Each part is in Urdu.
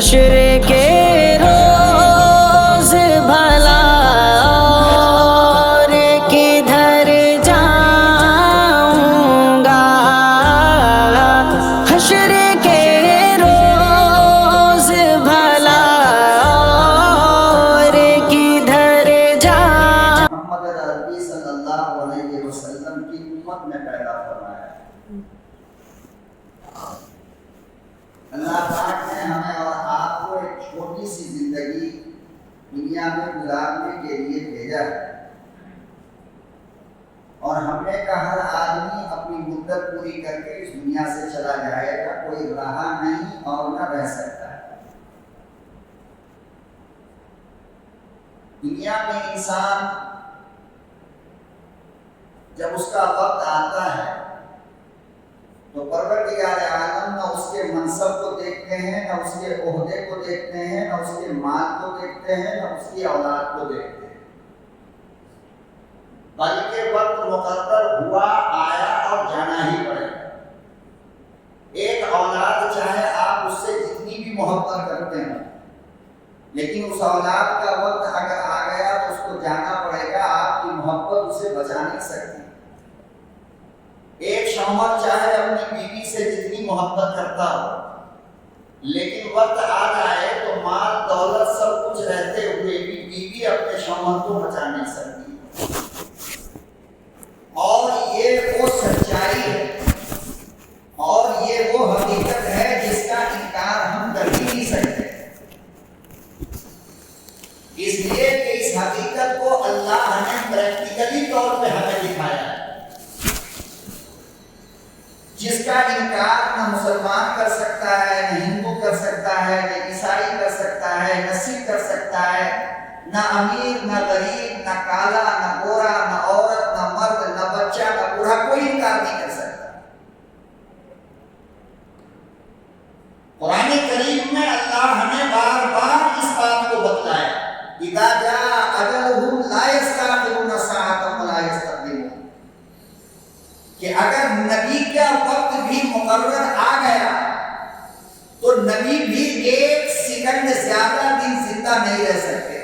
حشر کے روز بھلا اور کدھر جاؤں گا، حشر کے روز بھلا اور کدھر جاؤں۔ محمد عربی صلی اللہ علیہ وسلم کی امت میں پیدا فرمایا۔ اللہ پاک نے ہمیں اور آپ کو ایک چھوٹی سی زندگی دنیا میں گزارنے کے لیے بھیجا ہے، اور ہم نے کہا ہر آدمی اپنی مدت پوری کر کے اس دنیا سے چلا جائے گا، کوئی رہا نہیں اور نہ رہ سکتا ہے۔ دنیا میں انسان جب اس کا وقت آتا ہے تو پروردگار عالم نہ اس کے منصب کو دیکھتے ہیں، نہ اس کے عہدے کو دیکھتے ہیں، نہ اس کے مال کو دیکھتے ہیں، نہ اس کی اولاد کو دیکھتے ہیں، بلکہ وقت مقرر ہوا، آیا اور جانا ہی پڑے گا۔ ایک اولاد چاہے آپ اس سے جتنی بھی محبت کرتے ہیں، لیکن اس اولاد کا وقت اگر آ گیا تو اس کو جانا پڑے گا، آپ کی محبت اسے بچا نہیں سکتی۔ ایک شوہر چاہے اپنی بیوی سے جتنی محبت کرتا ہو، لیکن وقت آ جائے تو مال دولت سب کچھ رہتے ہوئے بھی بیوی اپنے شوہر کو بچا نہیں سکتی۔ اور یہ وہ سچائی ہے اور یہ وہ حقیقت ہے جس کا انکار ہم کر ہی نہیں سکتے، اس لیے کہ اس حقیقت کو اللہ نے پریکٹیکلی طور پہ ہمیں دکھایا ہے، جس کا انکار نہ مسلمان کر سکتا ہے، نہ ہندو کر سکتا ہے، نہ عیسائی کر سکتا ہے، نہ سکھ کر سکتا ہے، نہ امیر نہ غریب، نہ کالا نہ گورا، نہ عورت نہ مرد، نہ بچہ نہ بوڑھا، کوئی انکار نہیں کر سکتا۔ قرآن کریم میں اللہ نے بار بار اس بات کو بتلایا، اذا جاء اجلهم لا يستأخرون ساعة ولا يستقدمون، کہ اگر نبی کا وقت بھی مقرر آ گیا تو نبی بھی ایک سیکنڈ زیادہ دن زندہ نہیں رہ سکتے۔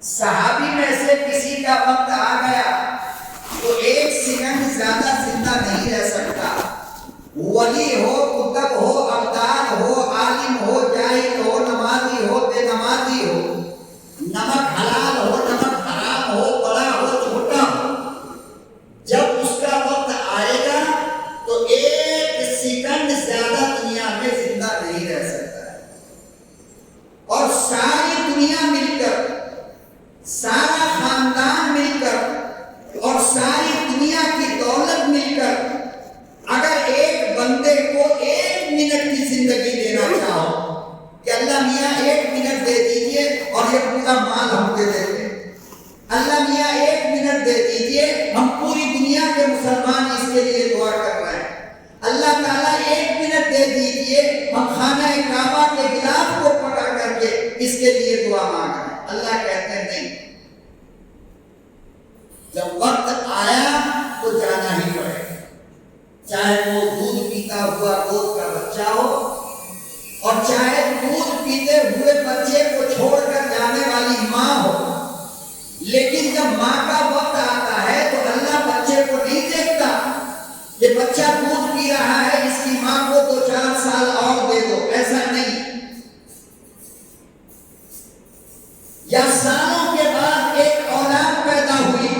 صحابی میں سے کسی کا وقت آ گیا تو ایک سیکنڈ زیادہ زندہ نہیں رہ سکتا، ولی ہو، کتب ہو، ابدال ہو، عالم ہو، جاہل ہو، نمازی ہو، بے نمازی ہو، نمک حلال ہو، نمک حرام ہو، بڑا ہو، چھوٹا ہو، جب اس کا وقت آئے گا تو ایک سیکنڈ زیادہ دنیا میں زندہ نہیں رہ سکتا ہے، اور ساری دنیا مل کر، سارا خاندان مل کر اور ساری دنیا کی دولت مل کر اگر ایک بندے کو ایک منٹ کی زندگی دینا چاہو کہ اللہ میاں ایک منٹ دے دیجئے اور یہ پورا مال ہم دے دیتے ہیں، اللہ میاں ایک منٹ دے دیجئے، ہم پوری دنیا کے مسلمان اس کے لیے دعا کر رہے ہیں، اللہ تعالیٰ ایک منٹ دے دیجئے، ہم خانہ کعبہ کے غلاف کو پکڑ کر کے اس کے لیے دعا مانگ رہے ہیں۔ اللہ کہتے ہیں نہیں، جب وقت آیا تو جانا ہی پڑے گا، چاہے وہ دودھ پیتا ہوا گود کا بچہ ہو اور چاہے دودھ پیتے ہوئے بچے کو چھوڑ کر جانے والی ماں ہو، لیکن جب ماں کا وقت آتا ہے تو اللہ بچے کو نہیں دیکھتا کہ بچہ دودھ پی رہا ہے، اس کی ماں کو 2-4 سال اور دے دو، ایسا نہیں۔ یا سالوں کے بعد ایک اولاد پیدا ہوئی،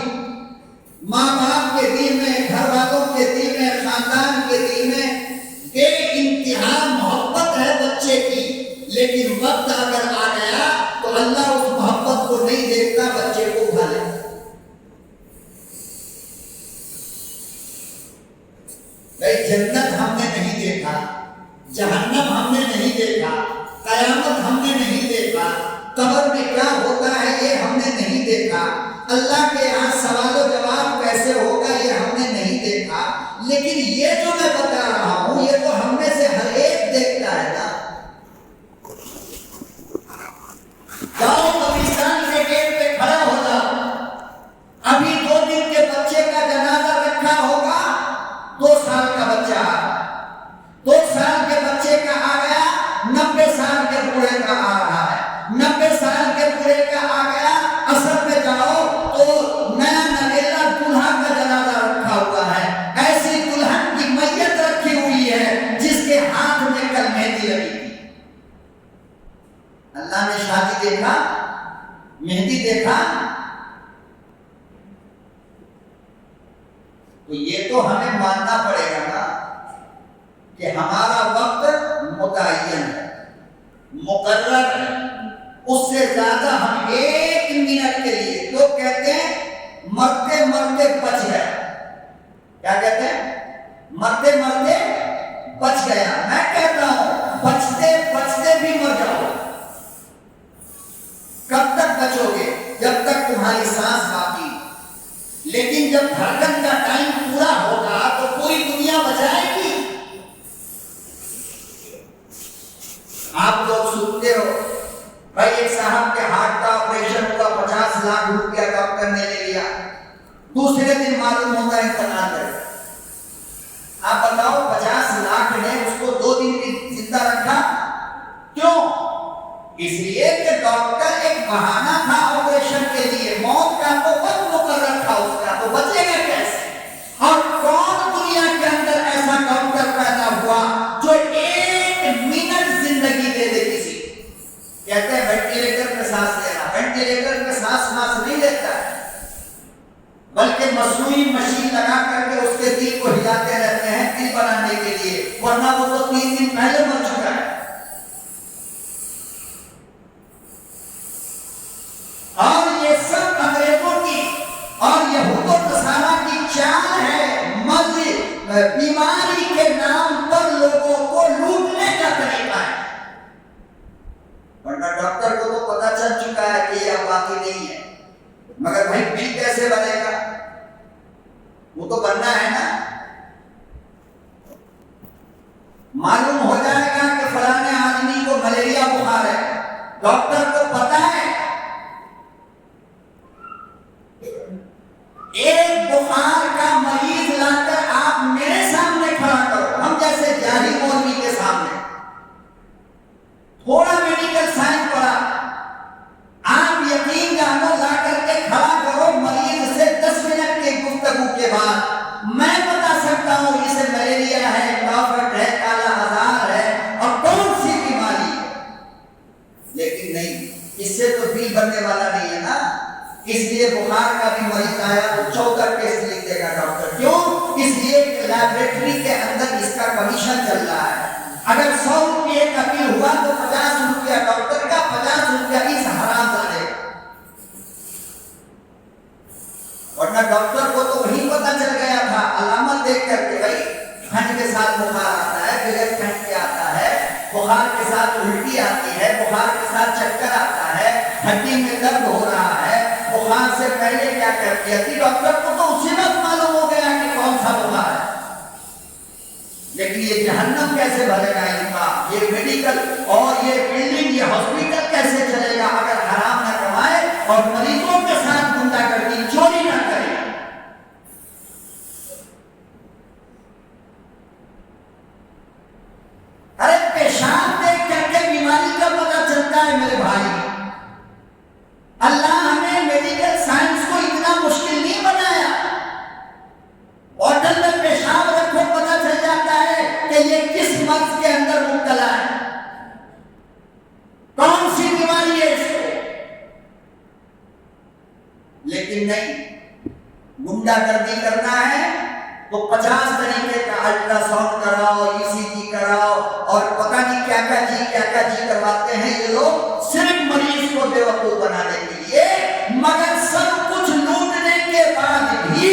ماں باپ کے دل میں، گھر والوں کے دل میں، خاندان کے دل میں بے انتہا محبت ہے بچے کی، لیکن وقت اگر آ گیا تو اللہ اس محبت کو نہیں دیکھتا، بچے کو اٹھا لیتا۔ بھائی جنت ہم نے نہیں دیکھا، جہنم ہم نے نہیں دیکھا، قیامت ہم نے نہیں دیکھا، قبر میں کیا ہوتا ہے یہ ہم نے نہیں دیکھا، اللہ کے یہاں سوال و جواب کیسے ہوگا یہ ہم نے نہیں دیکھا، لیکن یہ جو میں بتا رہا ہوں یہ تو ہم میں سے ہر ایک دیکھتا ہے نا۔ گاؤں قبرستان کے گیٹ پہ کھڑا ہوگا، ابھی 2 دن کے بچے کا جنازہ رکھا ہوگا، 2 سال کا بچہ آ گیا، 2 سال کے بچے کا آ گیا، 90 سال اللہ نے شادی دیکھا، مہندی دیکھا، تو یہ تو ہمیں ماننا پڑے گا نا کہ ہمارا وقت متعین ہے، مقرر ہے، اس سے زیادہ ہم 1 منٹ کے لیے، لوگ کہتے ہیں مرتے مرتے بچ گیا، کیا کہتے ہیں؟ مرتے مرتے بچ گیا۔ میں کہتا ہوں بچتے بچتے بھی مر جاؤ۔ کب تک بچو گے؟ جب تک تمہاری سانس باقی، لیکن جب دھڑکن کا ٹائم پورا ہوگا تو پوری دنیا بچائے گی۔ آپ لوگ سنتے ہو بھائی ایک صاحب کے ہارٹ کا آپریشن ہوا، 50 لاکھ روپیہ ڈاکٹر نے لے لیا، دوسرے دن معلوم ہوتا ہے انتقال کر۔ آپ بتاؤ 50 لاکھ نے اس کو 2 دن بھی زندہ رکھا، کیوں؟ اس لیے کہ ڈاکٹر ایک بہانہ تھا آپریشن کے لیے، موت کا تو وقت مقرر تھا اس کا، تو بچے گا کیسے؟ اور کون دنیا کے اندر ایسا ڈاکٹر پیدا ہوا جو 1 منٹ زندگی دے دے کسی؟ کہتے ہیں وینٹیلیٹر پہ سانس لینا، وینٹیلیٹر پہ سانس نہیں لیتا ہے، بلکہ مصنوعی مشین لگا کر کے اس کے دل کو ہلاتے رہتے ہیں دل بنانے کے لیے، ورنہ وہ تو 3 دن پہلے مر چکا ہے۔ اور یہ سب انگریزوں کی اور یہود و نصارہ کی چال ہے، مرض بیماری کے نام پر لوگوں کو لوٹنے کا طریقہ ہے۔ ورنہ ڈاکٹر کو تو پتہ چل چکا ہے کہ یہ اب باقی نہیں ہے، مگر بھائی بل کیسے بنے گا؟ وہ تو بننا ہے نا۔ معلوم ہو جائے گا کہ فلانے آدمی کو ملیریا بخار ہے، ڈاکٹر کو پتہ ہے ایک بخار کا مریض لا کر آپ میرے سامنے کھڑا کرو، ہم جیسے جاہل مولوی کے سامنے، تھوڑا میڈیکل سائنس پڑھا، آپ یقین جانو لا کر کے کھڑا کرو مریض سے 10 منٹ کے گفتگو کے بعد میں بتا سکتا ہوں اسے ملیریا ہے، ٹائفائڈ ہے، کالا آزار ہے اور کون سی بیماری ہے۔ لیکن نہیں، اس سے تو بل بننے والا نہیں ہے نا۔ اس لیے بخار کا بھی مریض آیا تو 14 ٹیسٹ لکھ دے گا ڈاکٹر، کیوں؟ اس لیے کہ لیبوریٹری کے اندر اس کا کمیشن چل رہا ہے۔ اگر 100 روپے کا بل ہوا تو 50 روپیہ ڈاکٹر کا، 50 روپیہ اس حرام زادے کا۔ ورنہ ڈاکٹر کو تو وہی پتہ چل گیا تھا علامت دیکھ کر کے، بھائی ٹھنڈ کے ساتھ بخار آتا ہے، بغیر ٹھنڈ کے آتا ہے، بخار کے ساتھ الٹی آتی ہے، بخار کے ساتھ چکر آتا ہے، ہڈی میں درد ہو رہا ہے، بخار سے پہلے کیا کرتی ہے؟ ڈاکٹر کو تو اسی وقت معلوم ہو گیا کہ کون سا بخار ہے۔ لیکن یہ جہنم کیسے بھرے گا ان کا؟ یہ میڈیکل اور یہ بلڈنگ، یہ ہاسپٹل کیسے چلے گا اگر حرام نہ کمائے اور مریضوں کے ساتھ گنڈا گردی چوری نہ کرے؟ ارے پیشاب دیکھ کر کے بیماری کا پتہ چلتا ہے میرے بھائی۔ اللہ نے میڈیکل سائنس کو اتنا مشکل نہیں بنایا، بوتل میں پیشاب رکھو پتہ چل جاتا ہے کہ یہ کس مرض کے اندر مبتلا ہے، کون سی بیماری ہے اس کو۔ لیکن نہیں، گنڈا گردی کرنا ہے تو 50 طریقے کا الٹرا ساؤنڈ کراؤ، ECG کراؤ اور پتہ نہیں کیا کیا جی کرواتے ہیں یہ لوگ، صرف مریض کو بیوقوف بنانے کے لیے۔ مگر سب کچھ لوٹنے کے بعد بھی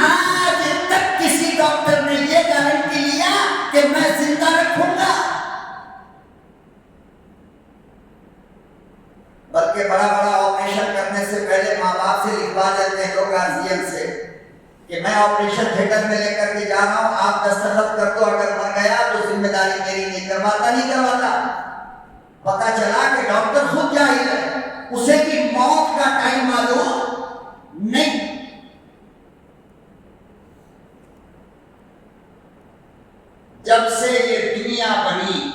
آج تک کسی ڈاکٹر نے یہ گارنٹی لیا کہ میں زندہ رکھوں گا؟ بلکہ بڑا بڑا آپریشن کرنے سے پہلے ماں باپ سے لکھوا دیتے ہیں لوگ گارجین سے کہ میں آپریشن تھیٹر میں لے کر کے جا رہا ہوں، آپ دستخط کر دو، اگر مر گیا تو ذمہ داری میری نہیں۔ کرواتا۔ پتا چلا کہ ڈاکٹر خود جاہل ہے، اسے بھی موت کا ٹائم معلوم نہیں۔ جب سے یہ دنیا بنی،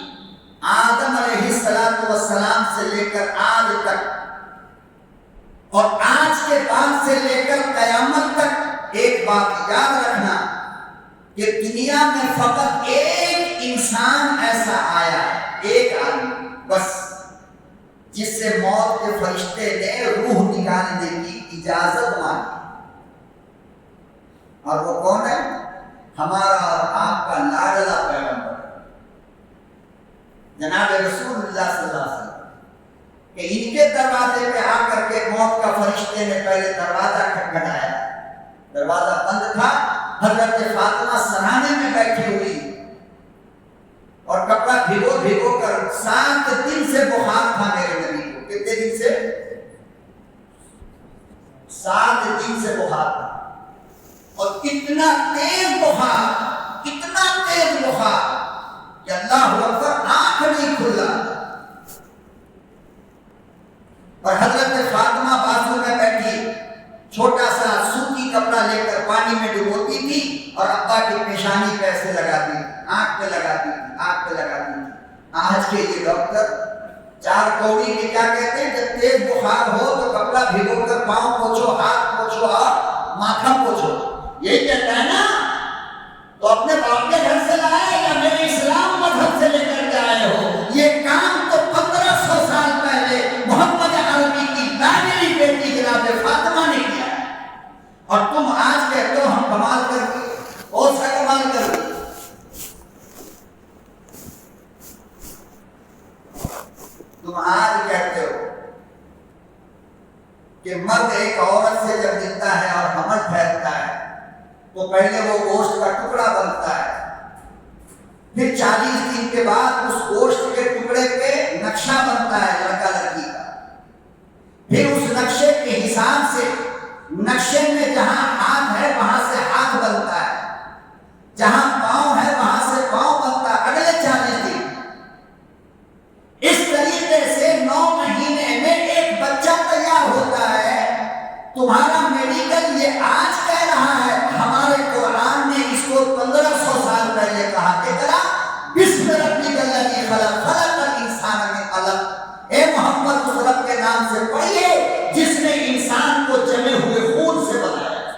آدم علیہ السلام سے لے کر آج تک اور آج کے بعد سے لے کر قیامت تک، ایک بات یاد رکھنا کہ دنیا میں فقط ایک انسان ایسا آیا ہے، ایک آدمی بس، جس سے موت کے فرشتے نے روح نکالنے کی اجازت مانگی، اور وہ کون ہے؟ ہمارا اور آپ کا لاڈلا پیغمبر جناب رسول اللہ صلی اللہ علیہ وسلم، کہ ان کے دروازے پہ آ کر کے موت کا فرشتے نے پہلے دروازہ کھٹکھٹایا، دروازہ بند تھا، حضرت فاطمہ سرانے میں بیٹھی ہوئی اور کپڑا بھگو بھگو کر 7 دن سے بخار تھا میرے نبی کو۔ کتنے دن سے؟ 7 دن سے بخار تھا، اور اتنا تیز بخار کہ اللہ اکبر، آنکھ نہیں کھلا، اور حضرت فاطمہ بازو میں بیٹھی چھوٹا سا سوتی کپڑا لے کر پانی میں ڈبوتی تھی اور ابا کی پیشانی پہ ایسے لگاتی، آنکھ پہ لگاتی تھی۔ آج کے یہ ڈاکٹر 4 کوڑی کے کیا کہتے ہیں؟ جب تیز بخار ہو تو کپڑا بھگو کر پاؤں پوچھو، ہاتھ پوچھو اور ماتھا پوچھو، یہی کہتا ہے نا؟ تو اپنے باپ کے گھر سے لائے یا میرے اسلام مذہب سے لے کر کے آئے ہو؟ یہ کام تو 1500 سال پہلے محمد عربی کی لاڈلی بیٹی جناب فاطمہ نے کیا ہے، اور تم آج کہتے ہو ہم کمال کر کے، کون سا کمال کر کے؟ تم آج کہتے ہو کہ مرد ایک عورت سے جب ملتا ہے اور حمل پھیلتا ہے تو پہلے وہ گوشت کا ٹکڑا بنتا ہے، پھر 40 دن کے بعد اس گوشت کے ٹکڑے پہ نقشہ بنتا ہے لڑکا لڑکی کا، پھر اس نقشے کے حساب سے نقشے میں جہاں ہاتھ ہے وہاں سے ہاتھ بنتا ہے، جہاں پاؤں ہے وہاں سے پاؤں بنتا ہے، اگلے 40 دن۔ اس طریقے سے 9 مہینے میں ایک بچہ تیار ہوتا ہے۔ تمہارا میڈیکل یہ آج کہہ رہا ہے، ہمارے قرآن نے اس کو 1500 سال پہلے کہا کہ ذرا بسم ربک الذی خلق، خلق الانسان من علق، اے محمد اس رب کے نام سے پڑھیے جس نے انسان کو جمے ہوئے خون سے بنایا۔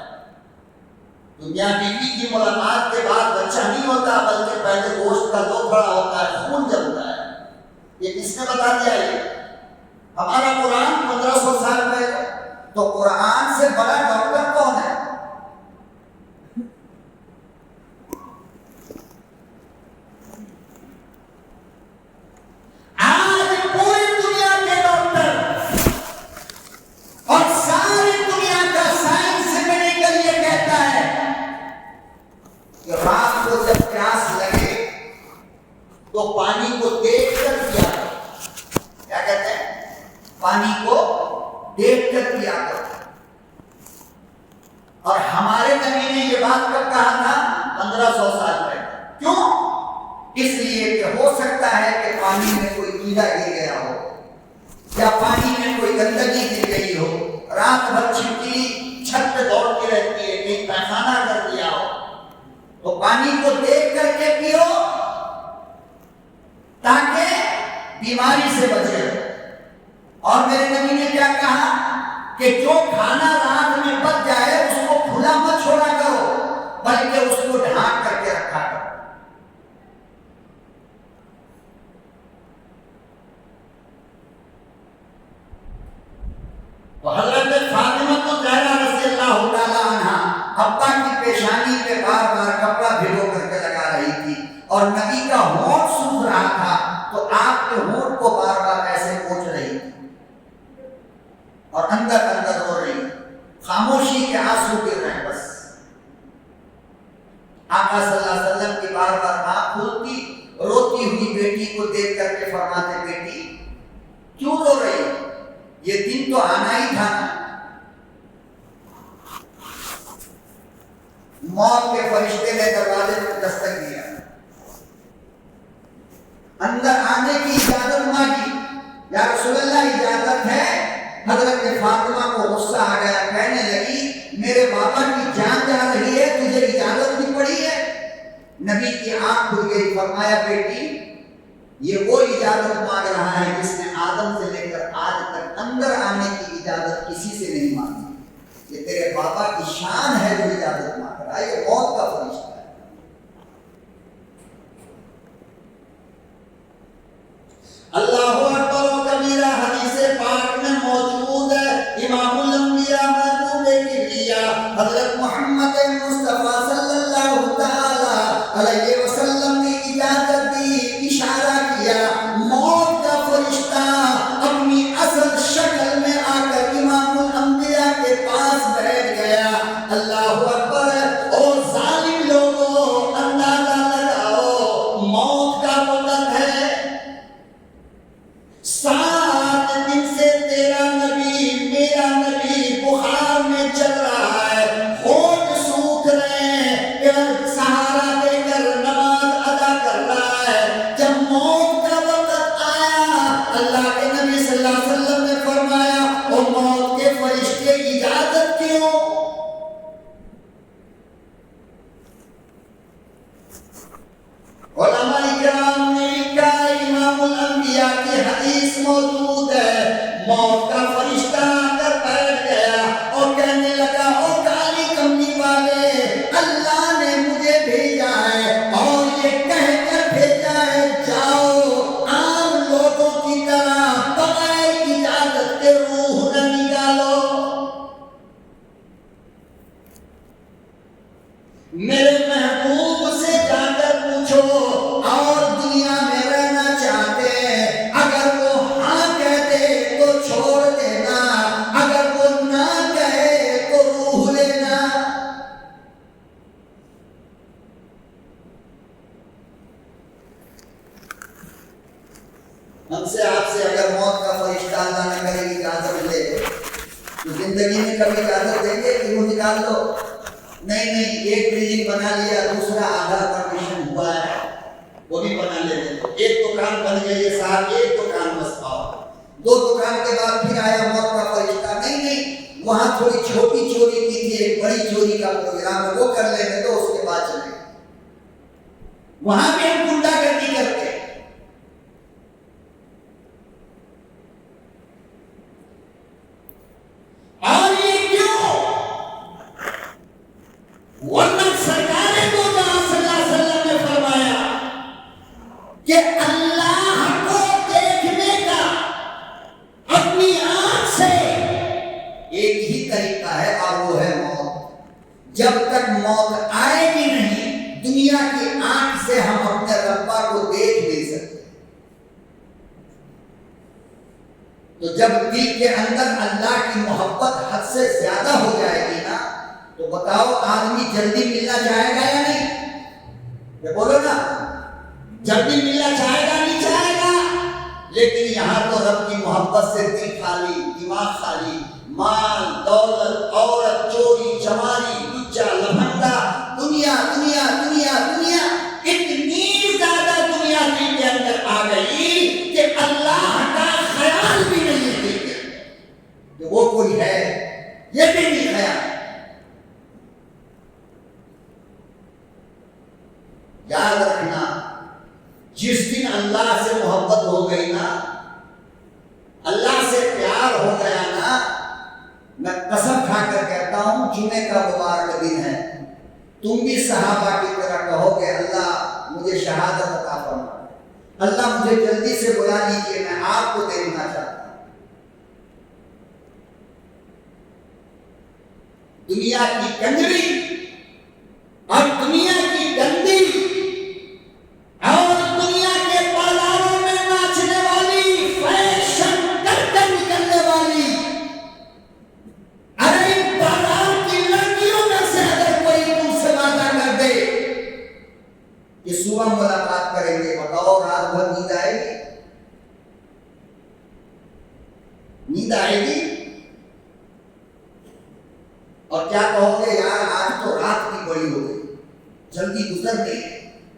دنیا بیوی کی ملاقات کے بعد بچہ نہیں ہوتا، بلکہ پہلے گوشت کا لوتھڑا ہوتا ہے، خون جمتا ہے۔ یہ کس نے بتا دیا؟ یہ ہمارا قرآن 1500 سال پہلے۔ تو قرآن سے بڑا ڈاکٹر کون ہے؟ آج پوری دنیا کے ڈاکٹر اور ساری دنیا کا سائنس میڈیکل یہ کہتا ہے کہ رات کو جب پیاس لگے تو پانی کو دیکھ کر پیا کرو۔ کیا کہتے ہیں؟ پانی کو دیکھ کر پیا کرو۔ اور ہمارے نبی نے یہ بات کب کہا تھا؟ 1500 سال پہلے۔ کیوں؟ اس لیے کہ ہو سکتا ہے کہ پانی میں کوئی کیڑا گر گیا ہو یا پانی میں کوئی گندگی گر گئی ہو، رات بھر چھپکلی چھت پہ دوڑ کے رہتی ہے، کہیں پیخانہ کر دیا ہو، تو پانی کو دیکھ کر کے پیو تاکہ بیماری سے بچے۔ اور میرے نبی نے کیا کہا کہ جو کھانا رات میں بچ جائے اس کو کھلا مت چھوڑا کرو، بلکہ اس کو ڈھانک کر کے رکھا کرو۔ تو حضرت فاطمہ زہرا رضی اللہ تعالی عنہا ابا کی پیشانی پہ بار بار کپڑا بھگو کر کے لگا رہی تھی، اور نبی کا ہونٹ سوکھ رہا تھا تو آپ کے ہونٹ کو بار بار ایسے پوچھ رہی تھی اور اندر اندر رو رہی، خاموشی کے آنسو گر رہے ہیں۔ بس آقا صلی اللہ علیہ وسلم کی بار بار آنکھ کھلتی، روتی ہوئی بیٹی کو دیکھ کر کے فرماتے، بیٹی کیوں رو رہی؟ یہ دن تو آنا ہی تھا نا۔ موت کے فرشتے نے دروازے پر دستک دیا، اندر آنے کی اجازت مانگی، یا رسول اللہ اجازت ہے؟ حضرت فاطمہ کو غصہ آ گیا، کہنے لگی میرے بابا کی جان جا رہی ہے، تجھے اجازت نہیں پڑی ہے؟ نبی کی آنکھ کھل گئی، فرمایا بیٹی یہ وہ اجازت مانگ رہا ہے جس نے آدم سے لے کر آج تک اندر آنے کی اجازت کسی سے نہیں مانگی، یہ تیرے بابا کی شان ہے جو اجازت مانگ رہا ہے، یہ موت کا فرشتہ ہے۔ اللہ اکبر و کبیرہ، حدیث اللہ کے نبی صلی اللہ علیہ وسلم نے فرمایا او موت کے فرشتے اجازت کیوں؟ علماء کرام نے لکھا امام الانبیاء کی حدیث موجود ہے، موت کا فرشتہ آ کر بیٹھ گیا اور کہنے لگا او کالی کمنی والے، اللہ نے مجھے بھیجا ہے اور یہ کہہ کر بھیجا ہے جاؤ عام لوگوں کی طرح بغیر اجازت کے روح نہ نکالو۔ میرے محبوب سے جا کر پوچھو اور دنیا میں رہنا چاہتے ہیں، اگر وہ ہاں کہہ دے تو چھوڑ دینا، اگر وہ نہ کہے تو روح لینا۔ ہم سے آپ سے اگر موت کا فرشتہ اللہ نہ کرے اجازت لے تو زندگی میں کبھی اجازت دیں گے کہ وہ نکال دو؟ نہیں، ایک بلڈنگ بنا لیا، دوسرا آدھا پرمیشن ہوا ہے وہ بھی بنا لیتے، ایک دکان بن گئی ہے صاحب، ایک دکان بس پاؤ، دو دکان کے بعد پھر آیا موت کا فرشتہ، نہیں وہاں تھوڑی چھوٹی چوری کی تھی، ایک بڑی چوری کا پروگرام ہے وہ کر لیتے تو اس کے بعد چلے گئے، وہاں بھی ہم گنڈا گردی کرتے ہیں۔ اور یہ کیوں؟ ورنہ سرکار دو جہاں صلی اللہ علیہ وسلم نے فرمایا کہ اللہ کو دیکھنے کا اپنی آنکھ سے ایک ہی طریقہ ہے اور وہ ہے موت۔ جب تک موت آئے گی نہیں دنیا کی آنکھ سے ہم اپنے ربا کو دیکھ نہیں سکتے۔ تو جب دل کے اندر اللہ کی محبت حد سے زیادہ ہو جائے گی نا تو بتاؤ آدمی جلدی ملنا چاہے گا یا نہیں؟ یہ بولو نا، جلدی ملنا چاہے گا نہیں چاہے گا؟ لیکن یہاں تو رب کی محبت سے دل خالی، دماغ خالی، مال دولت عورت چوری چماری لچا لفنگا، دنیا دنیا دنیا دنیا، اتنی زیادہ دنیا دل کے اندر آ گئی کہ اللہ کا خیال بھی نہیں ہے دل کے اندر کہ وہ کوئی ہے، یہ بھی نہیں خیال۔ یاد رکھنا جس دن اللہ سے محبت ہو گئی نا، اللہ سے پیار ہو گیا نا، میں قسم کھا کر کہتا ہوں جمعے کا مبارک دن ہے، تم بھی صحابہ کی طرح کہو کہ اللہ مجھے شہادت عطا فرما، اللہ مجھے جلدی سے بلا لیجیے، میں آپ کو دیکھنا چاہتا ہوں۔ دنیا کی کنجری اور دنیا کی گندی اور دنیا کے بازاروں میں ناچنے والی، فیشن کر کر نکلنے والی، ارے ان بازار کی لڑکیوں میں سے اگر کوئی تم سے وعدہ کر دے کہ صبح ملاقات کریں گے، بتاؤ رات بھر نیند آئے گی؟ نیند آئے گی؟ اور کیا کہو گے یار آج تو رات کی بڑی ہو گئی، جلدی گزر گئی۔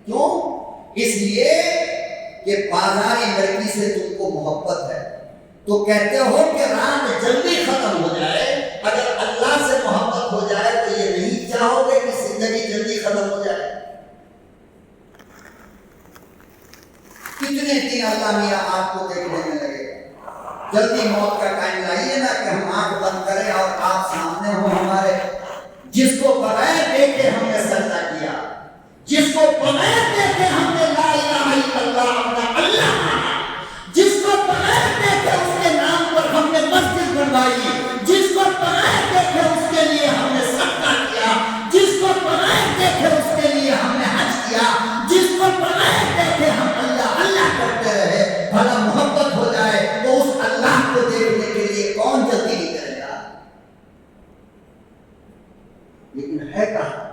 کیوں؟ اس لیے کہ بازاری لڑکی سے تم کو محبت ہے تو کہتے ہو کہ رات جلدی ختم ہو جائے، اگر اللہ سے محبت ہو جائے تو یہ نہیں چاہو گے کہ زندگی جلدی ختم ہو جائے۔ کتنے دن اللہ میاں آپ کو دیکھنے میں لگے گا، جلدی موت کا ٹائم لائیے نا کہ ہم آنکھ بند کریں اور آپ سامنے ہو ہمارے، جس کو بغیر دیکھے ہم نے سجدہ کیا، جس کو بغیر دیکھے ہم نے لا الہ الا اللہ اپنا اللہ مانا، جس کو بغیر دیکھے اس کے نام پر ہم نے مسجد بنوائی، جس کو بغیر دیکھے اس کے لیے ہم نے صدقہ کیا، جس کو بغیر دیکھے اس کے لیے ہم نے حج کیا، جس کو بغیر دیکھے ہم اللہ اللہ کرتے رہے، بھلا محبت ہو جائے تو اس اللہ کو دیکھنے کے لیے کون جلدی نہیں کرے گا؟ لیکن ہے کہاں؟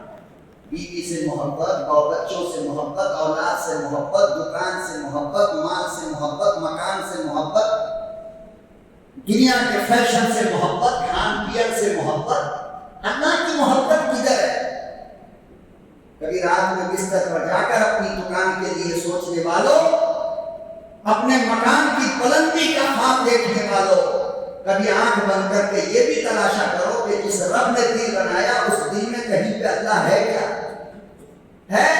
بیوی سے محبت، بچوں سے محبت، اولاد سے محبت، دکان سے محبت، مال سے محبت، مکان سے محبت، دنیا کے فیشن سے محبت، کھان پین سے محبت، اللہ کی محبت کدھر ہے؟ کبھی رات میں بستر پر جا کر اپنی دکان کے لیے سوچنے والوں، اپنے مکان کی بلندی کا خواب دیکھنے والوں، کبھی آنکھ بند کر کے یہ بھی تلاشا کرو کہ جس رب نے دل بنایا اس دل میں کہیں پہ اللہ ہے کیا؟ ہے؟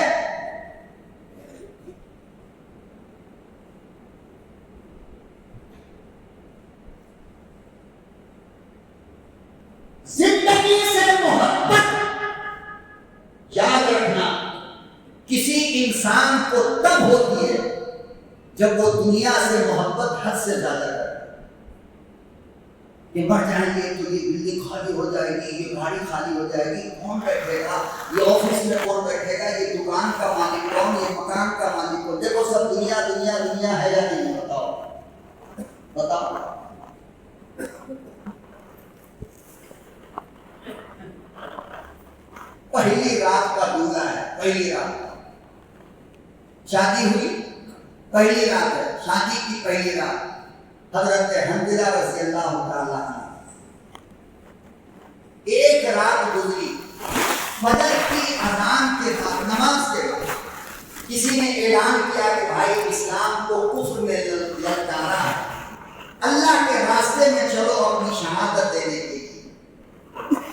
زندگی سے محبت یاد رکھنا کسی انسان کو تب ہوتی ہے جب وہ دنیا سے محبت حد سے زیادہ کرے کہ مر جائیں گے تو یہ بلڈنگ خالی ہو جائے گی، یہ گاڑی خالی ہو جائے گی، کون بیٹھے گا، یہ آفس میں کون بیٹھے گا، یہ دکان کا مالک کون، یہ مکان کا مالک کون۔ دیکھو سب دنیا دنیا دنیا ہے یا نہیں؟ بتاؤ بتاؤ۔ پہلی رات کا دنیا ہے، پہلی رات شادی ہوئی، پہلی رات ہے، شادی کی پہلی رات۔ حضرت حنظلہ رضی اللہ تعالیٰ عنہ ایک رات گزری، فجر کی اذان کے بعد، نماز کے بعد کسی نے اعلان کیا کہ بھائی اسلام کو کفر میں للکارا ہے، اللہ کے راستے میں چلو اپنی شہادت دینے کے لیے۔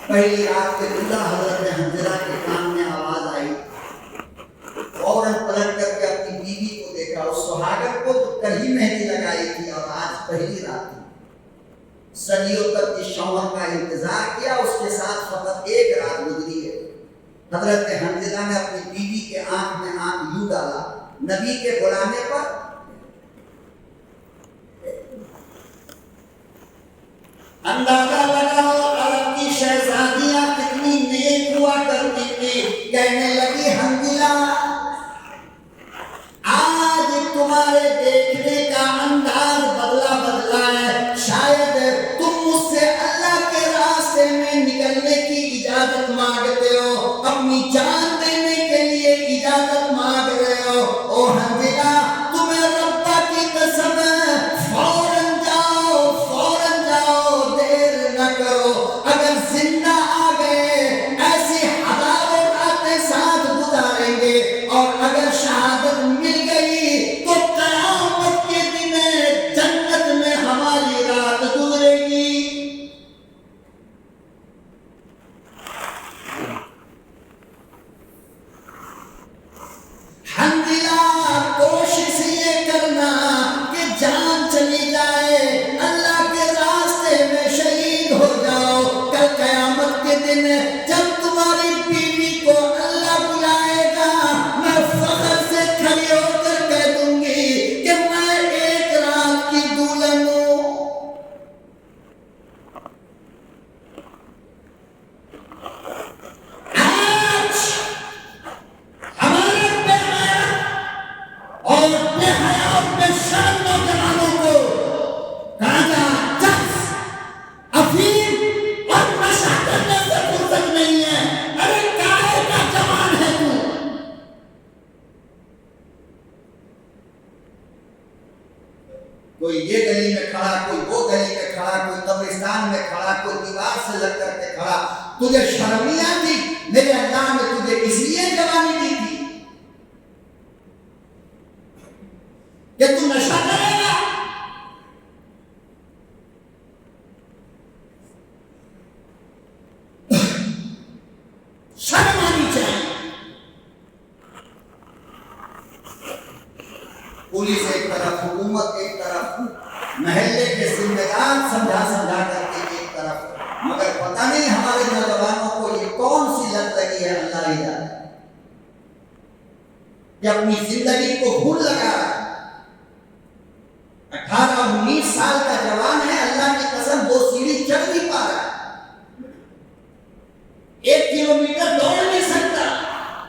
پہلی رات کے دلہا حضرت حنظلہ کے کان میں آواز آئی، فوراً پلٹ کر کے اپنی بیوی کو دیکھا، اس سہاگن کو تو کل ہی مہندی لگائی تھی اور آج پہلی رات تھی۔ صدیوں تک جس شوہر کا انتظار کیا اس کے ساتھ فقط ایک رات گزری ہے۔ حضرت حنظلہ نے اپنی بیوی کے آنکھ میں آنکھ یوں ڈالا، نبی کے بلانے پر اندازہ لگاؤ عرب کی شہزادیاں کتنی نیک ہوا کرتی تھی۔ کہنے لگی حنظلہ آج تمہارے دیکھنے کا انداز بدلا بدلا ہے، شاید تم مجھ سے اللہ کے راستے میں نکلنے کی اجازت مانگتے ہو، اپنی جان دینے کے لیے اجازت مانگ رہے ہو۔ او حنظلہ تمہیں ربا کی قسم ہے، فوراً جاؤ، دیر نہ کرو۔ اگر زندہ آ گئے ایسی ہزاروں راتیں ساتھ گزاریں گے، اور اگر شہادت مل گئی تو قیامت کے دن جنت میں ہماری رات گزرے گی۔ حنظلہ کوشش یہ کرنا کہ جان چلی جائے، اللہ کے راستے میں شہید ہو جاؤ۔ کل قیامت کے دن جب تمہاری بیوی کو اللہ بلائے گا، میں فخر سے کھڑی ہو کر کہہ دوں گی کہ میں ایک رات کی دلہن ہوں۔ آج ہمارے بے غیرت اور بے حیا اور بے شرم نوجوانوں کو گانجا، چرس، افیم اور نشہ کرنے سے فرصت نہیں ہے۔ ارے کاہے کا جوان ہے تو؟ کوئی یہ گلی میں کھڑا، کوئی وہ گلی میں کھڑا، کوئی قبرستان میں کھڑا، کوئی دیوار سے لگ کر کے کھڑا، تجھے شرم نہیں آتی؟ میرے اللہ نے تجھے اس لیے جوانی دی تھی کہ تو نشہ کرے گا؟ شرم آنی چاہیے۔ پولیس ایک طرف، حکومت ایک طرف، محلے کے ذمہ دار سمجھا کر کے ایک طرف، مگر پتہ نہیں ہمارے نوجوانوں کو یہ کون سی لت لگی ہے، اللہ ہی جانے، کہ اپنی زندگی کو بھول لگا رہا ہے۔ 18-19 سال کا جوان ہے، اللہ کی قسم 2 سیڑھی چڑھ نہیں پا رہا ہے، 1 کلومیٹر دوڑ نہیں سکتا،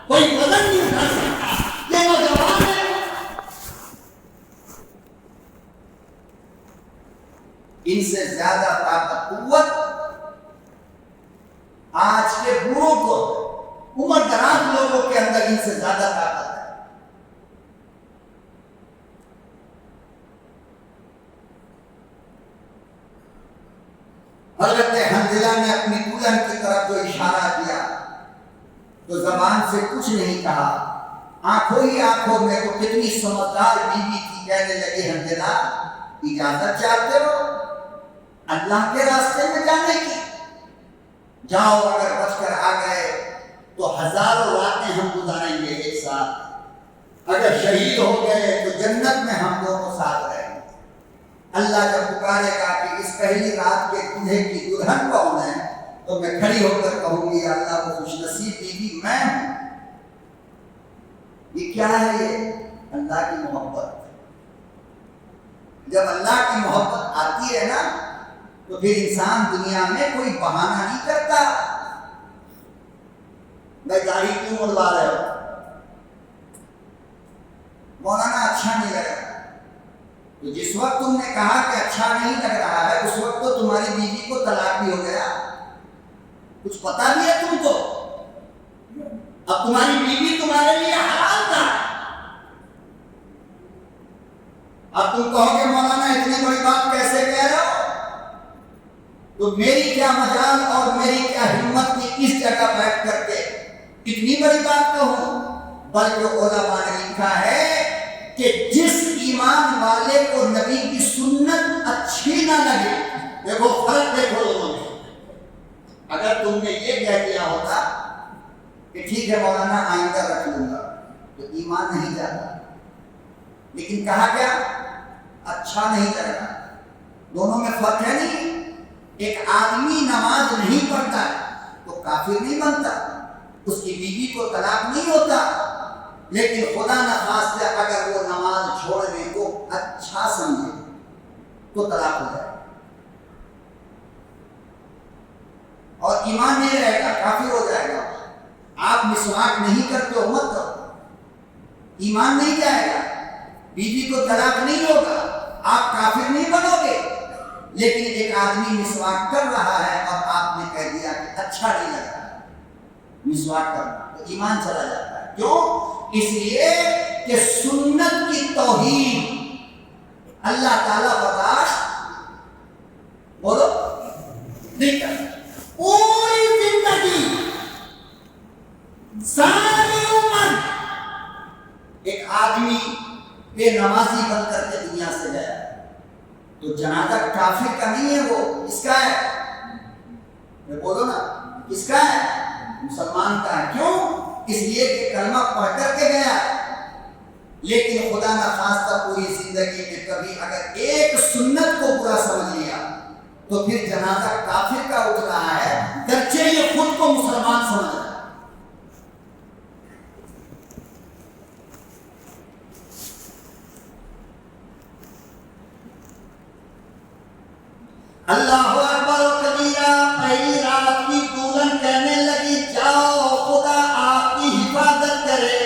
کوئی وزن نہیں اٹھا سکتا، یہ نوجوان ہے۔ ان سے زیادہ طاقت قوت آج کے بوڑھوں کو، عمر دراز لوگوں کے اندر ان سے زیادہ طاقت ہے۔ حضرت حنظلہ نے اپنی دلہن کی طرف جو اشارہ کیا تو زبان سے کچھ نہیں کہا، آنکھوں ہی آنکھوں میں وہ کتنی سمجھدار بیوی تھی کہ کہنے لگے حنظلہ اجازت چاہتے ہو اللہ کے راستے میں جانے کی؟ جاؤ، اگر بچ کر آ گئے تو ہزاروں راتیں ہم گزاریں گے ایک ساتھ، اگر شہید ہو گئے تو جنت میں ہم دونوں ساتھ رہیں گے۔ اللہ جب پکارے گا کہ اس پہلی رات کے دولہے کی دلہن کون ہے، تو میں کھڑی ہو کر کہوں گی اللہ وہ خوش نصیب بیوی میں ہوں۔ یہ کیا ہے؟ یہ اللہ کی محبت۔ جب اللہ کی محبت آتی ہے نا تو پھر انسان دنیا میں کوئی بہانہ نہیں کرتا، بھائی داڑھی کیوں مڑوا رہے ہو؟ مولانا اچھا نہیں لگ رہا۔ تو جس وقت تم نے کہا کہ اچھا نہیں لگ رہا ہے اس وقت تو تمہاری بیوی کو طلاق بھی ہو گیا، کچھ پتا بھی ہے تم کو؟ اب تمہاری بیوی تمہارے لیے حلال تھا۔ اب تم کہو گے مولانا اتنی بڑی بات کیسے کہہ رہے ہو؟ تو میری کیا مجال اور میری کیا ہمت کی اس جگہ بیٹھ کر کے اتنی بڑی بات کہوں؟ بلکہ علماء نے لکھا ہے کہ جس ایمان والے کو نبی کی سنت اچھی نہ لگے، دیکھو فرق دیکھو دونوں میں، اگر تم نے یہ کہہ دیا ہوتا کہ ٹھیک ہے مولانا آئندہ رکھ لوں گا تو ایمان نہیں جاتا، لیکن کہا کیا اچھا نہیں لگ رہا۔ دونوں میں فرق ہے نہیں۔ ایک آدمی نماز نہیں پڑھتا تو کافر نہیں بنتا، اس کی بیوی کو طلاق نہیں ہوتا، لیکن خدا نخواستہ اگر وہ نماز چھوڑنے کو اچھا سمجھے تو طلاق ہو جائے اور ایمان نہیں رہے گا، کافر ہو جائے گا۔ آپ مسواک نہیں کرتے ہو مت کرو، ایمان نہیں جائے گا، بیوی کو طلاق نہیں ہوگا، آپ کافر نہیں بنو گے۔ لیکن ایک آدمی مسواک کر رہا ہے اور آپ نے کہہ دیا کہ اچھا نہیں لگ رہا مسواک کرنا، تو ایمان چلا جاتا ہے۔ کیوں؟ اس لیے کہ سنت کی توہین اللہ تعالیٰ برداشت بولو نہیں کرتا۔ پوری زندگی ساری عمر ایک آدمی بے نمازی بن کر کے دنیا سے گیا تو جنازہ کافر کا نہیں ہے، وہ کس کا ہے؟ میں بولو نا کس کا ہے؟ مسلمان کا ہے۔ کیوں؟ اس لیے کہ کلمہ پڑھ کر کے گیا، لیکن خدا نخواستہ پوری زندگی میں کبھی اگر ایک سنت کو برا سمجھ لیا تو پھر جنازہ کافر کا اٹھ رہا ہے، گرچہ یہ خود کو مسلمان سمجھ رہا ہے۔ اللہ اکبر و کبیرہ۔ پہلی رات کی دلہن کہنے لگی جاؤ خدا آپ کی حفاظت کرے۔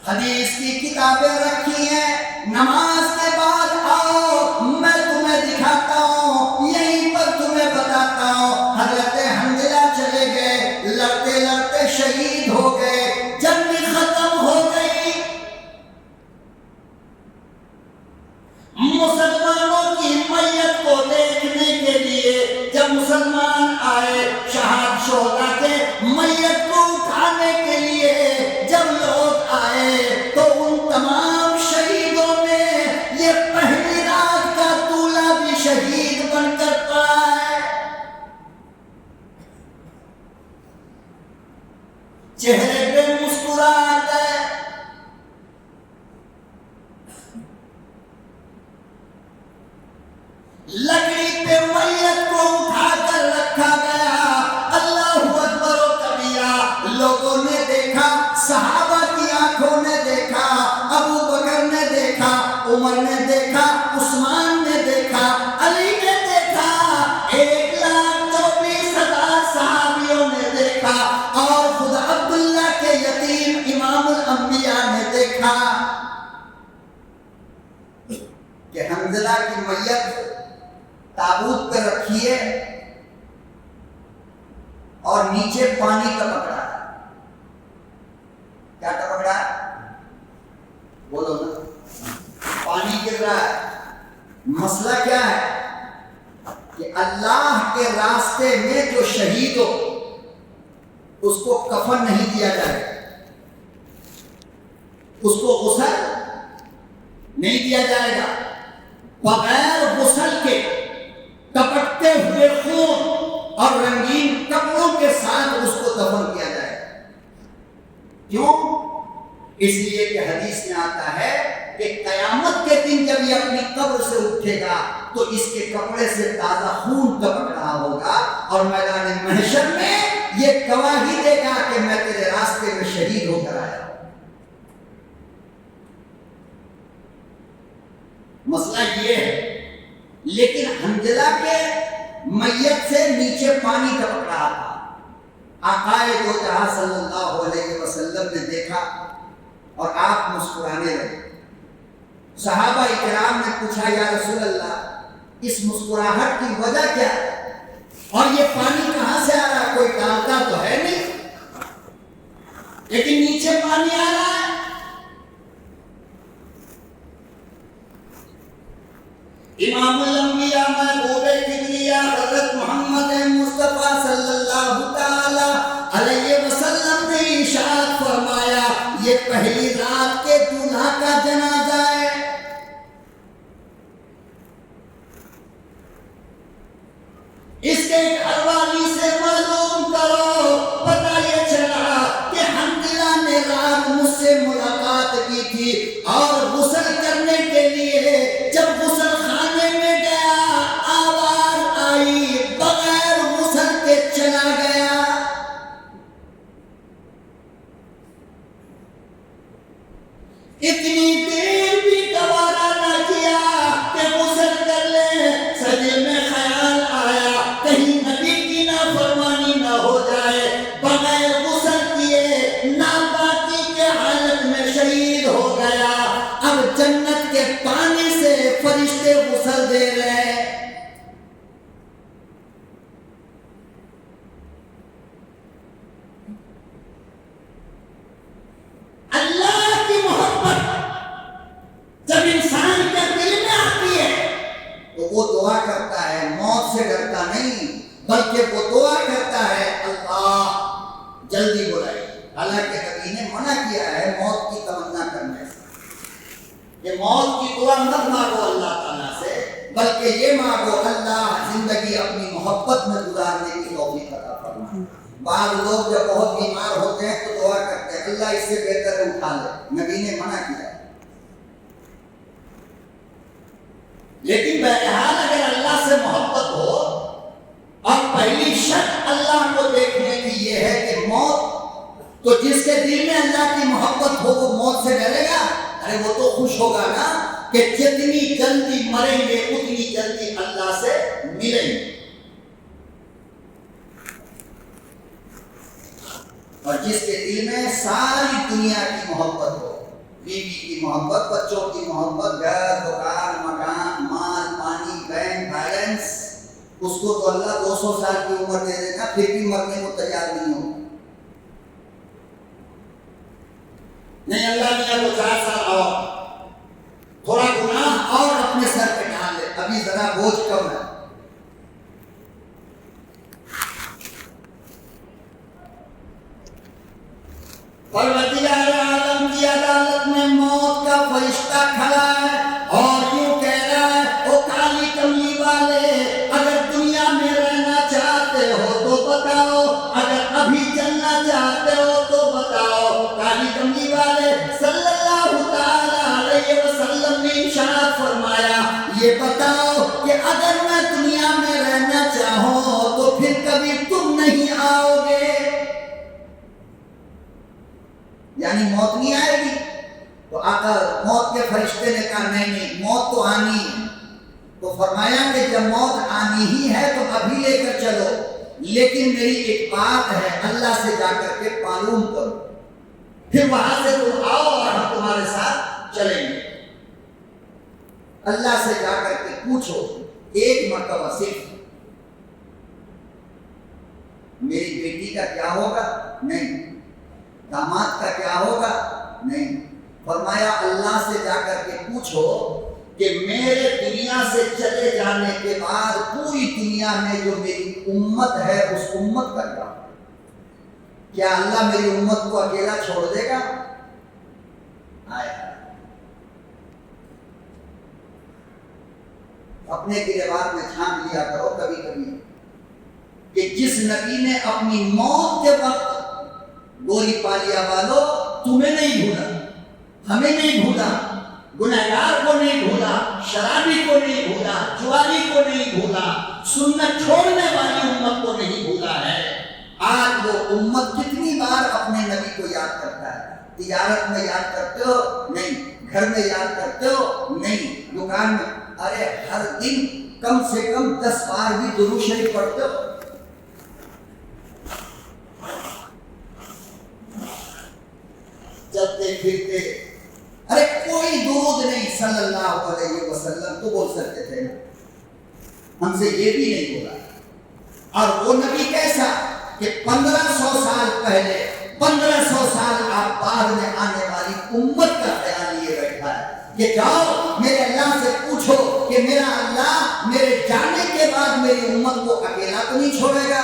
حدیث کی کتابیں رکھی ہیں، نماز کے بعد آؤ میں تمہیں دکھاتا ہوں، یہیں پر تمہیں بتاتا ہوں۔ حضرت حنظلہ چلے گئے، لڑتے لڑتے شہید ہو گئے، جنگ ختم ہو گئی۔ مسلمانوں کی میت کو دیکھنے کے لیے جب مسلمان آئے، شہاد شہداء کے میت کو اٹھانے کے لیے جب لوگ آئے تو ان تمام شہیدوں میں یہ پہلی رات کا دولہا بھی شہید بن کر پائے۔ چہرے پہ مسکراہٹ ہے۔ لکڑی پہ میت کو اٹھا کر رکھا گیا۔ اللہ اکبر و کبیرہ۔ لوگوں نے دیکھا، صحابہ کی آنکھوں نے دیکھا، ابو بکر نے دیکھا، عمر نے دیکھا، عثمان نے دیکھا، علی نے دیکھا، 1,24,000 صحابیوں نے دیکھا، اور خود عبداللہ کے یتیم امام الانبیاء نے دیکھا کہ حنظلہ کی میت تابوت پہ رکھی ہے اور نیچے پانی کا پکڑا ہے۔ کیا کا پکڑا ہے؟ بولو نا، پانی گر رہا ہے۔ مسئلہ کیا ہے کہ اللہ کے راستے میں جو شہید ہو اس کو کفن نہیں دیا جائے، اس کو غسل نہیں دیا جائے گا، بغیر غسل کے ٹپکتے ہوئے خون اور رنگین کپڑوں کے ساتھ اس کو دفن کیا جائے گا۔ کیوں؟ اس لیے کہ حدیث میں آتا ہے کہ قیامت کے دن جب یہ اپنی قبر سے اٹھے گا تو اس کے کپڑے سے تازہ خون ٹپک رہا ہوگا، اور میدان محشر میں یہ گواہی دے گا کہ میں تیرے راستے میں شہید ہو کر آیا۔ مسئلہ یہ ہے، لیکن حنظلہ کے میت سے نیچے پانی ٹپک رہا تھا، آقا دو جہاں صلی اللہ علیہ وسلم نے دیکھا اور آپ مسکرانے لگے۔ صحابہ اکرام نے پوچھا یا رسول اللہ اس مسکراہٹ کی وجہ کیا ہے، اور یہ پانی کہاں سے آ رہا ہے؟ کوئی ڈالتا تو ہے نہیں، لیکن نیچے پانی آ رہا ہے۔ امام الانبیاء محبوب کبریا حضرت محمد مصطفیٰ صلی اللہ تعالی علیہ وسلم نے ارشاد فرمایا یہ پہلی رات کے دولہا کا جنازہ ہے۔ اس کے گھر والی سے معلوم کرو، پتہ یہ چلا کہ حنظلہ نے رات مجھ سے ملاقات کی تھی، اور غسل کرنے کے لیے جب غسل خانے میں گیا آواز آئی، بغیر غسل کے چلا گیا۔ اتنی دیر بھی گوارا نہ کیا کہ غسل کر لے، سجے میں خیال آیا کہیں نبی کی نافرمانی نہ ہو جائے، بغیر غسل کیے ناپاکی کے حالت میں شہید ہو گیا۔ اب جنت کے پانی سے فرشتے غسل دے رہے۔ اللہ کی محبت جب انسان کے دل میں آتی ہے تو وہ دعا کرتا ہے، موت سے ڈرتا نہیں، بلکہ وہ دعا کرتا ہے اللہ جلدی بلائے۔ حالانکہ نبی نے منع کیا ہے موت کی تمنا کرنے سے، کہ موت کی دعا مت مانگو اللہ تعالیٰ سے، بلکہ یہ مانگو اللہ زندگی اپنی محبت میں گزارنے کی توفیق عطا فرما۔ بعض لوگ جب بہت بیمار ہوتے ہیں تو دعا کرتے ہیں اللہ اس سے بہتر ہے اٹھا لے، نبی نے منع کیا ہے۔ لیکن بہرحال اگر اللہ سے محبت ہو اور پہلی شرط اللہ کو دیکھنے کی یہ ہے کہ موت، تو جس کے دل میں اللہ کی محبت ہو وہ موت سے ڈرے گا؟ ارے وہ تو خوش ہوگا نا کہ جتنی جلدی مریں گے اتنی جلدی اللہ سے ملیں گے۔ اور جس کے دل میں ساری دنیا کی محبت ہو، بیوی کی محبت، بچوں کی محبت، گھر دکان مکان مال پانی بینک بیلنس، اس کو تو اللہ 200 سال کی عمر دے دے گا پھر بھی مرنے کو تیار نہیں ہو۔ نہیں اللہ نے تو 4 سال اور تھوڑا گناہ اور اپنے سر پہ ڈال لے، ابھی ذرا بوجھ کم ہے۔ پروردگار عالم کی عدالت میں موت کا فرشتہ کھڑا ہے اور یوں کہہ رہا ہے او کالی کملی والے، اگر دنیا میں رہنا چاہتے ہو تو بتاؤ، اگر ابھی چلنا چاہتے ہو تو بتاؤ۔ کالی کملی والے صلی اللہ تعالی علیہ وسلم نے ارشاد فرمایا یہ بتاؤ کہ اگر میں دنیا میں رہنا چاہوں تو پھر کبھی تم نہیں آؤ گے، یعنی موت نہیں آئے گی؟ تو آقا موت کے فرشتے نے کہا نہیں موت تو آنی ہے۔ تو فرمایا کہ جب موت آنی ہی ہے تو ابھی لے کر چلو، لیکن میری ایک بات ہے، اللہ سے جا کر کے معلوم کرو، پھر وہاں سے تم آؤ اور ہم تمہارے ساتھ چلیں گے۔ اللہ سے جا کر کے پوچھو ایک مرتبہ صرف، میری بیٹی کا کیا ہوگا؟ نہیں۔ داماد کا کیا ہوگا؟ نہیں۔ فرمایا اللہ سے جا کر کے پوچھو کہ میرے دنیا سے چلے جانے کے بعد پوری دنیا میں جو میری امت ہے اس امت کا کیا ہوگا؟ کیا اللہ میری امت کو اکیلا چھوڑ دے گا؟ آیا اپنے گریبان میں چھان لیا کرو کبھی کبھی کہ جس نبی نے اپنی موت کے وقت گوری پالیا والو تمہیں نہیں بھولا، ہمیں نہیں بھولا، گنہگار کو نہیں بھولا، شرابی کو نہیں بھولا، جواری کو نہیں بھولا، سنت چھوڑنے والی امت کو نہیں بھولا ہے۔ آج وہ امت کتنی بار اپنے نبی کو یاد کرتا ہے؟ تجارت میں یاد کرتے ہو؟ نہیں۔ گھر میں یاد کرتے ہو؟ نہیں۔ دکان میں؟ ارے ہر دن کم سے کم 10 بار بھی درود شریف پڑھتے ہو؟ چلتے پھرتے ارے کوئی درود نہیں صلی اللہ علیہ وسلم تو بول سکتے تھے نا، ہم سے یہ بھی نہیں بولا۔ اور وہ نبی کیسا کہ 1500 سال پہلے 1500 سال آپ بعد میں آنے والی امت کا خیال یہ رکھا ہے کہ جاؤ میرے اللہ سے پوچھو کہ میرا اللہ میرے جانے کے بعد میری امت کو اکیلا تو نہیں چھوڑے گا۔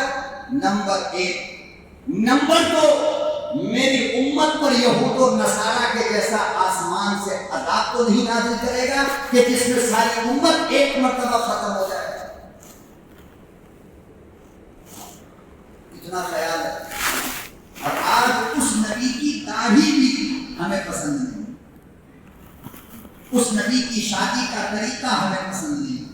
نمبر 1۔ نمبر 2، میری امت پر یہود و نصارہ کے جیسا آسمان سے عذاب تو نہیں نازل کرے گا کہ جس میں ساری امت ایک مرتبہ ختم ہو جائے۔ اتنا خیال ہے۔ اور آج اس نبی کی داڑھی بھی ہمیں پسند نہیں، اس نبی کی شادی کا طریقہ ہمیں پسند نہیں،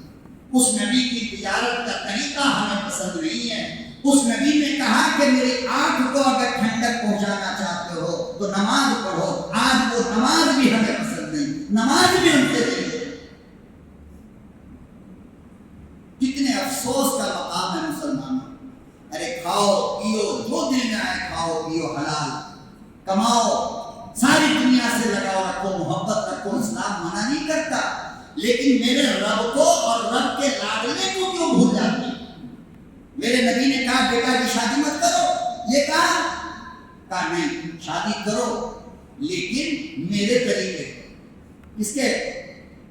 اس نبی کی تجارت کا طریقہ ہمیں پسند نہیں ہے۔ اس نبی نے کہا کہ میری آنکھ کو اگر ٹھنڈک پہنچانا چاہتے ہو تو نماز پڑھو، آج وہ نماز بھی ہمیں پسند نہیں، نماز بھی ہم سے نہیں ہے۔ کتنے افسوس کا مقام ہے مسلمانوں۔ ارے کھاؤ پیو جو دل میں آئے، کھاؤ پیو حلال کماؤ، ساری دنیا سے لگاؤ رکھو، محبت رکھو، اسلام منع نہیں کرتا، لیکن میرے رب کو اور رب کے لاڈلے کو کیوں بھول جاتی؟ میرے نبی نے کہا بیٹا کی شادی مت کرو، یہ کہا نہیں شادی کرو لیکن میرے طریقے، کس کے؟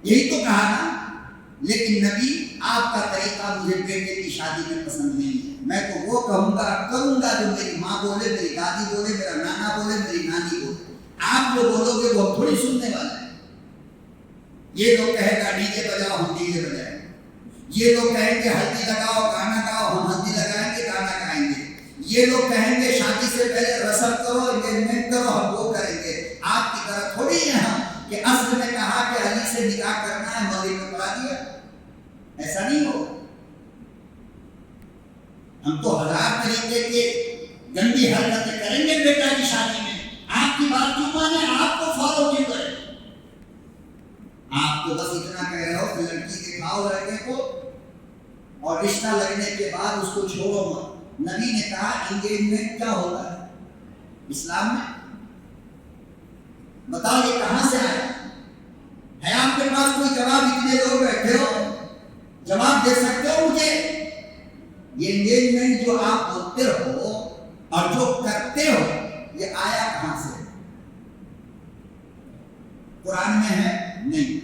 یہی تو کہا نا۔ لیکن نبی آپ کا طریقہ مجھے بیٹے کی شادی میں پسند نہیں ہے، میں تو وہ کہوں گا کروں گا جو میری ماں بولے، میری دادی بولے، میرا نانا بولے، میری نانی بولے۔ آپ جو بولو گے وہ ہم تھوڑی سننے والے ہیں۔ یہ لوگ کہے گا ڈی جے بجاؤ، ہم ڈی جے بجائیں گے۔ یہ لوگ کہیں گے ہلدی لگاؤ گانا گاؤ، ہم ہلدی لگائیں گے گانا گائیں گے۔ یہ لوگ کہیں گے شادی سے پہلے رسم کرو، انگیجمنٹ کرو، ہم وہ کریں گے۔ آپ کی طرح تھوڑی ہے ہم کہ اصل میں کہا کہ علی سے نکاح کرنا ہے، مغرب میں پڑھا دیا، ایسا نہیں ہو۔ ہم تو 1000 طریقے کے گندی حرکتیں کریں گے بیٹا کی شادی میں۔ آپ کی بات کیوں مانے؟ آپ کو فالو کیوں کریں؟ آپ تو بس اتنا کہہ رہے ہو کہ لڑکی دکھاؤ لڑکے کو اور رشتہ لگنے کے بعد اس کو چھوڑو مت۔ نبی نے کہا انگیجمنٹ کیا ہوتا ہے اسلام میں؟ بتاؤ یہ کہاں سے آیا ہے؟ آپ کے پاس کوئی جواب؟ اتنے لوگ بیٹھے ہو، جواب دے سکتے ہو مجھے؟ یہ انگیجمنٹ جو آپ بولتے ہو اور جو کرتے ہو یہ آیا کہاں سے؟ قرآن میں ہے؟ نہیں۔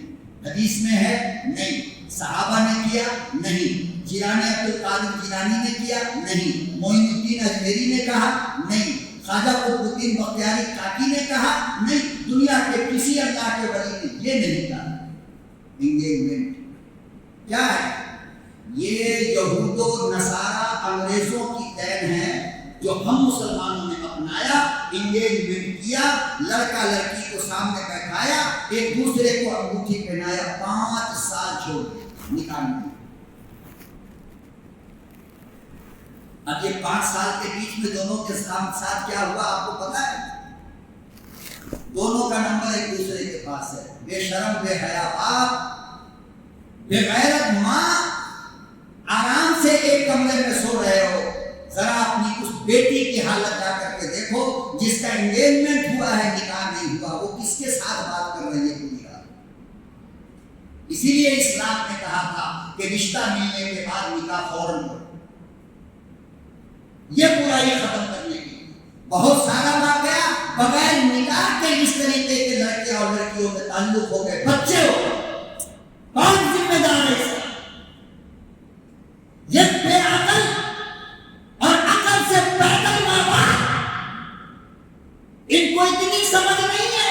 حدیث میں ہے؟ نہیں۔ صحابہ نے کیا؟ نہیں۔ جیلانی عبد القادر جیلانی نے کیا؟ نہیں۔ معین الدین اجمیری نے کہا؟ نہیں۔ خواجہ قطب الدین بختیاری کاکی نے کہا؟ نہیں۔ دنیا کے کسی اللہ کے ولی نے یہ نہیں کہا۔ انگیجمنٹ کیا ہے؟ یہ یہود و نصارہ انگریزوں کی دین ہے جو ہم مسلمانوں نے اپنایا۔ انگیجمنٹ کیا، لڑکا لڑکی کو سامنے بیٹھایا، ایک دوسرے کو انگوٹھی پہنایا، 5 سال چھوڑ نکاح میں۔ اب یہ 5 سال کے بیچ میں دونوں کے ساتھ کیا ہوا آپ کو پتا ہے؟ دونوں کا نمبر ایک دوسرے کے پاس ہے۔ بے شرم بے حیا باپ، بے غیرت ماں، آرام سے ایک کمرے میں سو رہے ہو۔ ذرا اپنی اس بیٹی کی حالت جا کر کے دیکھو جس کا انگیجمنٹ ہوا ہے نکاح نہیں ہوا، وہ کس کے ساتھ بات کر رہی ہے پوری رات۔ اسی لیے اسلام نے کہا تھا کہ رشتہ ملنے کے بعد نکاح فوراً کرو، یہ برائی ختم کرنے کی۔ بہت سارا واقعہ بغیر نکاح کے اس طریقے کے لڑکے اور لڑکیوں میں تعلق ہو گئے، بچے ہو گئے۔ کون ذمہ دار ہے اس کا؟ یہ بے عقل اور عقل سے پیدل ماں باپ، ان کو اتنی سمجھ نہیں ہے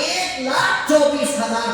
1,24,000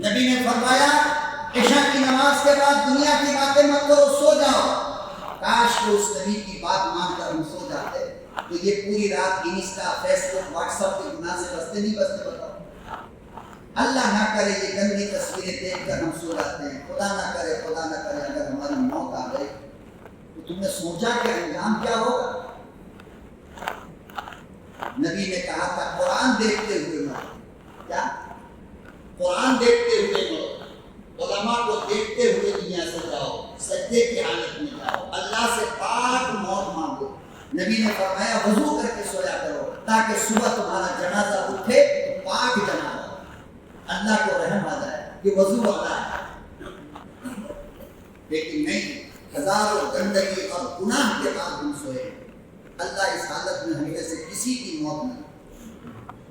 نبی نے فرمایا عشاء کی نماز کے بعد دنیا کی باتیں مت کرو، سو جاؤ۔ کاش کہ اس نبی کی بات مان کر ہم سو جاتے تو یہ پوری رات انسٹا، فیس بک، واٹس ایپ کے گناہ سے بچتے نہیں بچتے؟ بتاؤ۔ اللہ نہ کرے یہ گندی تصویریں دیکھ کر ہم سو جاتے ہیں۔ خدا نہ کرے اگر ہماری موت آ گئی تو تم نے سوچا کہ انجام کیا ہوگا؟ نبی نے کہا تھا قرآن دیکھتے ہوئے مرو۔ کیا؟ قرآن دیکھتے ہوئے مرو، علماء کو دیکھتے ہوئے دنیا سے جاؤ، سجدے کی حالت میں جاؤ، اللہ سے پاک موت مانگو۔ نبی نے فرمایا وضو کر کے سویا کرو تاکہ صبح تمہارا جنازہ اٹھے تو پاک جنازہ ہو، اللہ کو رحم آ جائے کہ وضو والا ہے۔ لیکن نہیں، ہزاروں گندگی اور گناہ کے بعد ہم سوئے۔ اللہ اس حالت میں ہم سے کسی کی موت نہیں،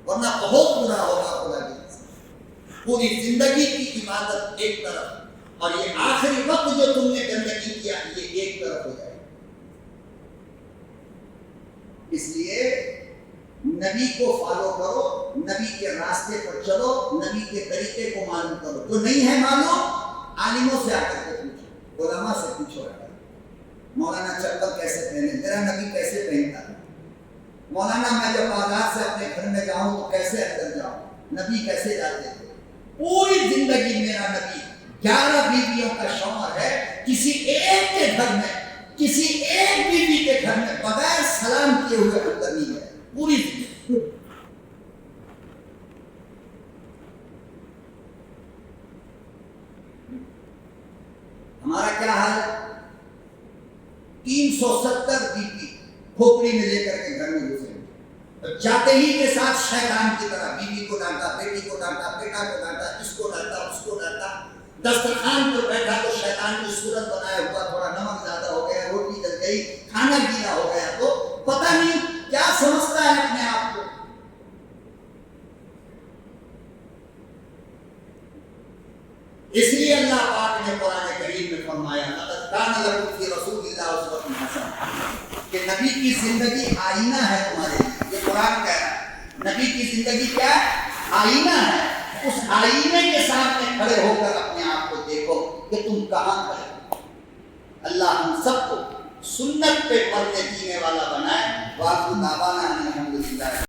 ورنہ بہت برا ہوگا خدا کی قسم۔ پوری زندگی کی عبادت ایک طرف اور یہ آخری وقت جو تم نے گندگی کیا یہ ایک طرف ہو جائے۔ اس لیے نبی کو فالو کرو، نبی کے راستے پر چلو، نبی کے طریقے کو معلوم کرو۔ جو نہیں ہے معلوم عالموں سے آ کر کے پوچھو، علماء سے پوچھو۔ مولانا چپل کیسے پہنے، میرا نبی کیسے پہنتا؟ مولانا میں جب بازار سے اپنے گھر میں جاؤں تو کیسے اندر جاؤں؟ نبی کیسے جاتے تھے؟ پوری زندگی میرا نبی 11 بیویوں کا شوہر ہے، کسی ایک کے گھر میں، کسی ایک بیوی کے گھر میں بغیر سلام کیے ہوئے اندر نہیں ہے پوری زندگی۔ ہمارا کیا حال ہے؟ 370 بیوی کھوپڑی میں لے کر کے گھر میں گھسے، جاتے ہی کے ساتھ شیطان کی طرح بیوی کو ڈانٹا، بیٹی کو ڈانٹا، بیٹا کو ڈانٹا، اس کو ڈانٹا، اس کو ڈانٹا۔ دسترخوان پر بیٹھا تو شیطان کی صورت بنایا ہوا، تھوڑا نمک زیادہ ہو گیا، روٹی جل گئی، کھانا گیلا ہو گیا، تو پتہ نہیں کیا سمجھتا ہے اپنے آپ کو۔ اس لیے اللہ پاک نے قرآن کریم میں فرمایا لقد کان لکم فی رسول اللہ اسوۃ حسنہ، کہ نبی کی زندگی آئینہ ہے تمہارے لیے۔ یہ قرآن کہہ رہا ہے نبی کی زندگی کیا ہے؟ آئینہ ہے۔ اس آئینے کے سامنے کھڑے ہو کر اپنے آپ کو دیکھو کہ تم کہاں کھڑے۔ اللہ ہم سب کو سنت پہ مرنے جینے والا بنائے۔ وآخر دعوانا ان الحمد للہ۔